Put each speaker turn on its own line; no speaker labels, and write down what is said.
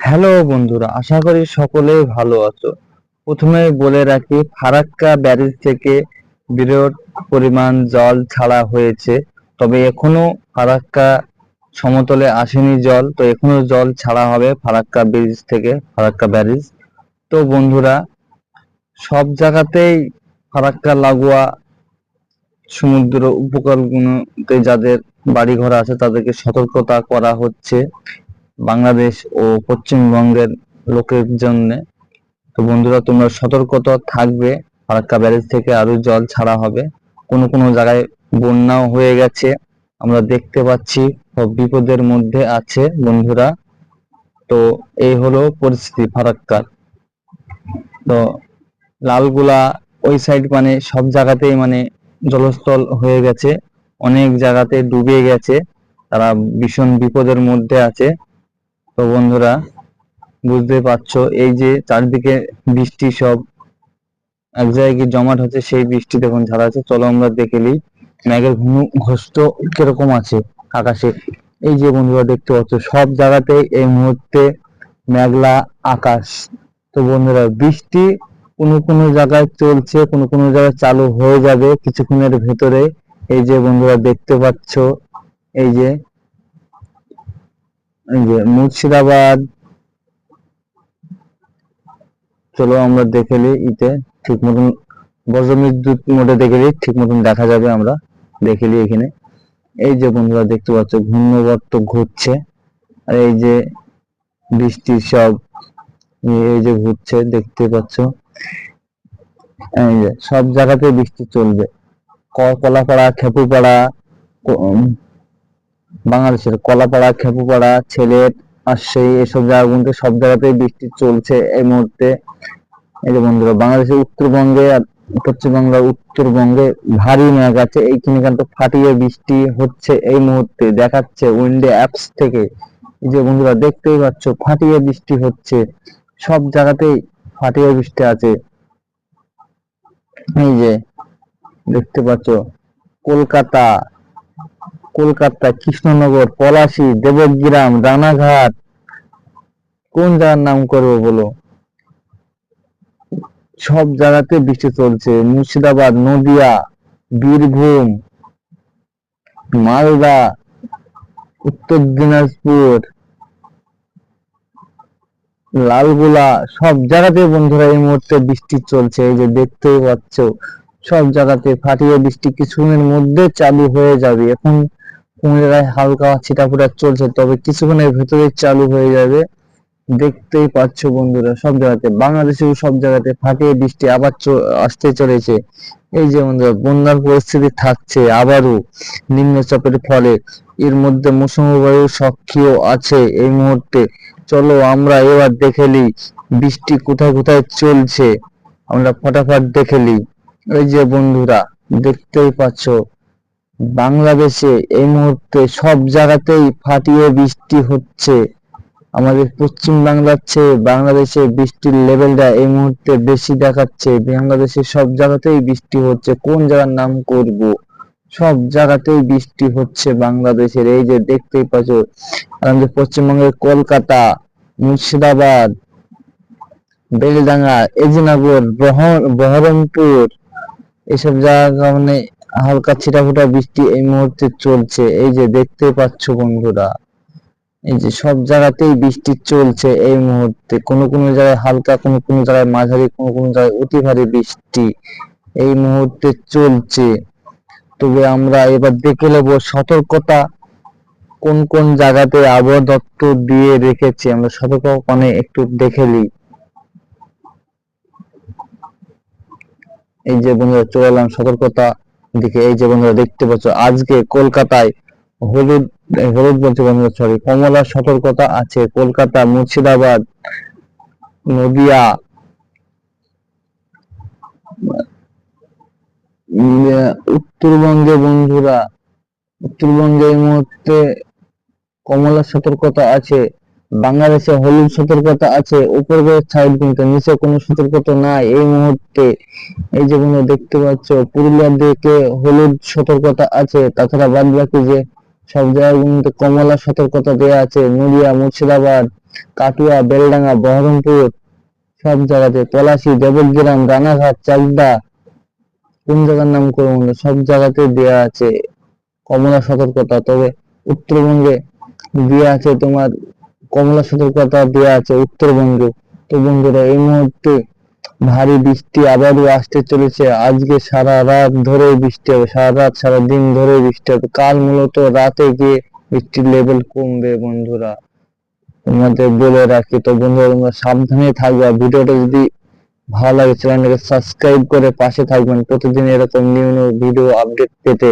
Hello বন্ধুরা, আশা করি সকলেই ভালো আছো। প্রথমে বলে রাখি, ফারাক্কা ব্যারেজ থেকে বিরাট পরিমাণ জল ছাড়া হয়েছে। তবে এখনো ফারাক্কা সমতলে আসেনি জল, তো এখনো জল ছাড়া হবে ফারাক্কা ব্রিজ থেকে, ফারাক্কা ব্যারেজ। তো বন্ধুরা, সব জায়গাতেই ফারাক্কা লাগোয়া সমুদ্র উপকূলগুলোতে যাদের বাড়িঘর আছে তাদেরকে সতর্কতা করা হচ্ছে বাংলাদেশ ও পশ্চিমবঙ্গের লোকের জন্য। তো বন্ধুরা, তোমরা সতর্কতা থাকবে। ফারাক্কা ব্যারেজ থেকে আরো জল ছাড়া হবে। কোনো কোনো জায়গায় বন্যাও হয়ে গেছে, আমরা দেখতে পাচ্ছি। সব বিপদের মধ্যে আছে বন্ধুরা। তো এই হলো পরিস্থিতি ফারাক্কার। তো লালগুলা ওই সাইড মানে সব জায়গাতেই মানে জলস্থল হয়ে গেছে, অনেক জায়গাতে ডুবে গেছে, তারা ভীষণ বিপদের মধ্যে আছে। তো বন্ধুরা, বুঝতে পারছো, এই যে চারদিকে বৃষ্টি সব এক জায়গায় জমাট হচ্ছে, সেই বৃষ্টি দেখুন ঝাড়া আছে। চলো আমরা দেখে নিই মেঘের ঘোষ্ট কিরকম আছে আকাশে। এই যে বন্ধুরা দেখতে পাচ্ছ, সব জায়গাতে এই মুহূর্তে মেঘলা আকাশ। তো বন্ধুরা, বৃষ্টি কোনো কোনো জায়গায় চলছে, কোনো কোনো জায়গায় চালু হয়ে যাবে কিছুক্ষণের ভেতরে। এই যে বন্ধুরা দেখতে পাচ্ছ, এই যে মুর্শিদাবাদ, চলো আমরা দেখে নিই ইতে ঠিক মতন বজ্রবিদ্যুৎ মোডে দেখে নিই, ঠিক মতন দেখা যাবে। আমরা দেখে নিই এখানে। এই যে বন্ধুরা দেখতে পাচ্ছ, ঘূর্ণিঝড় ঘুরছে, আর এই যে বৃষ্টি সব এই যে ঘুরছে দেখতে পাচ্ছ। এই যে সব জায়গাতে বৃষ্টি চলবে। কলাপাড়া, খেপুপাড়া, বাংলাদেশের কলাপাড়া, খেপুপাড়া, ছেলেট, রাজশাহী, এসব জায়গাগুলোতে সব জায়গাতেই বৃষ্টি চলছে এই মুহূর্তে। এই যে বন্ধুরা, বাংলাদেশের উত্তরবঙ্গে আর পশ্চিমবাংলার উত্তরবঙ্গে ভারী মেঘ আছে, এইখানে কিন্তু ফাটিয়ে বৃষ্টি হচ্ছে এই মুহূর্তে দেখাচ্ছে উইন্ডে অ্যাপস থেকে। এই যে বন্ধুরা দেখতেই পাচ্ছ, ফাটিয়ে বৃষ্টি হচ্ছে সব জায়গাতেই, ফাটিয়ে বৃষ্টি আছে। এই যে দেখতে পাচ্ছ, কলকাতা, কৃষ্ণনগর, পলাশী, দেবগ্রাম, রানাঘাট, কোন জায়গার নাম করবো বলো, সব জায়গাতে বৃষ্টি চলছে। মুর্শিদাবাদ, নদিয়া, বীরভূম, মালদা, উত্তর দিনাজপুর, লালগোলা, সব জায়গাতে বন্ধুরা এই মুহূর্তে বৃষ্টি চলছে। এই যে দেখতেই পাচ্ছ, সব জায়গাতে ফাটিয়ে বৃষ্টি কিছুক্ষণের মধ্যে চালু হয়ে যাবে। এখন কোন জায়গায় হালকা ছিটাফোটা চলছে, তবে কিছুক্ষণের ভেতরে চালু হয়ে যাবে। দেখতেই পাচ্ছ বন্ধুরা, সব জায়গাতে বাংলাদেশেও সব জায়গাতে ফাটিয়ে বৃষ্টি আবার আসতে চলেছে। এই যে বন্ধুরা, বন্যার পরিস্থিতি থাকছে আবারও নিম্নচাপের ফলে। এর মধ্যে মৌসুমী বায়ু সক্রিয় আছে এই মুহূর্তে। চলো আমরা এবার দেখে নিই বৃষ্টি কোথায় কোথায় চলছে, আমরা ফটাফট দেখে নিই। এই যে বন্ধুরা দেখতেই পাচ্ছ, বাংলাদেশে এই মুহূর্তে সব জায়গাতেই ফাটিয়ে বৃষ্টি হচ্ছে। আমাদের পশ্চিম বাংলার চেয়ে বাংলাদেশে বৃষ্টির লেভেলটা এই মুহূর্তে বেশি দেখাচ্ছে। বাংলাদেশে সব জায়গাতেই বৃষ্টি হচ্ছে, কোন জায়গার নাম করব, সব জায়গাতেই বৃষ্টি হচ্ছে বাংলাদেশের। এই যে দেখতেই পাচ্ছ, আমাদের পশ্চিমবঙ্গের কলকাতা, মুর্শিদাবাদ, বেলডাঙ্গা, এজিনগর, বহরমপুর, এসব জায়গা মানে হালকা ছিটাফোটা বৃষ্টি এই মুহূর্তে চলছে। এই যে দেখতেই পাচ্ছ বন্ধুরা, এই যে সব জায়গাতেই বৃষ্টি চলছে এই মুহূর্তে। কোনো কোনো জায়গায় হালকা, কোনো কোনো জায়গায় মাঝারি, কোনো কোনো জায়গায় অতি ভারী বৃষ্টি এই মুহূর্তে চলছে। তবে আমরা এবার দেখে নেব সতর্কতা কোন কোন জায়গাতে আবহাওয়া দপ্তর দিয়ে রেখেছে, আমরা সতর্কতা একটু দেখে নিই। এই যে বন্ধুরা চলে এলাম সতর্কতা দিকে। এই যে বন্ধুরা দেখতে পাচ্ছ, আজকে কলকাতায় হলুদ, হলুদ বলতে বন্ধুরা সরি, কমলা সতর্কতা আছে। কলকাতা, মুর্শিদাবাদ, নদিয়া, উত্তরবঙ্গে বন্ধুরা, উত্তরবঙ্গে এই মুহূর্তে কমলা সতর্কতা আছে। বাংলাদেশে হলুদ সতর্কতা আছে উপরের সাইড, কিন্তু নিচে কোনো সতর্কতা নাই এই মুহূর্তে। এই যে বন্ধুরা দেখতে পাচ্ছ, পুরুলিয়ার দিকে হলুদ সতর্কতা আছে, তাছাড়া বাদ বাকি যে সব জায়গায় কিন্তু কমলা সতর্কতা দেওয়া আছে। নদিয়া, মুর্শিদাবাদ, কাটুয়া, বেলডাঙ্গা, বহরমপুর, সব জায়গাতে পলাশী, দেবগ্রাম, রানাঘাট, চাকদা, কোন জায়গার নাম করবো না, সব জায়গাতে দেওয়া আছে কমলা সতর্কতা। তবে উত্তরবঙ্গে দেওয়া আছে তোমার কমলা সতর্কতা দেওয়া আছে উত্তরবঙ্গে। তো বন্ধুরা এই মুহূর্তে ভারী বৃষ্টি আবারও আসতে চলেছে। আজকে সারা রাত ধরে বৃষ্টি হবে, সারা রাত সারা দিন ধরে বৃষ্টি হবে। কাল মূলত রাতে গিয়ে বৃষ্টির লেভেল কমবে বন্ধুরা, তোমাদের বলে রাখি। তো বন্ধুরা তোমরা সাবধানে থাকবে। ভিডিওটা যদি ভালো লাগে চ্যানেলটাকে সাবস্ক্রাইব করে পাশে থাকবেন প্রতিদিন এরকম নিউ নিউ ভিডিও আপডেট পেতে।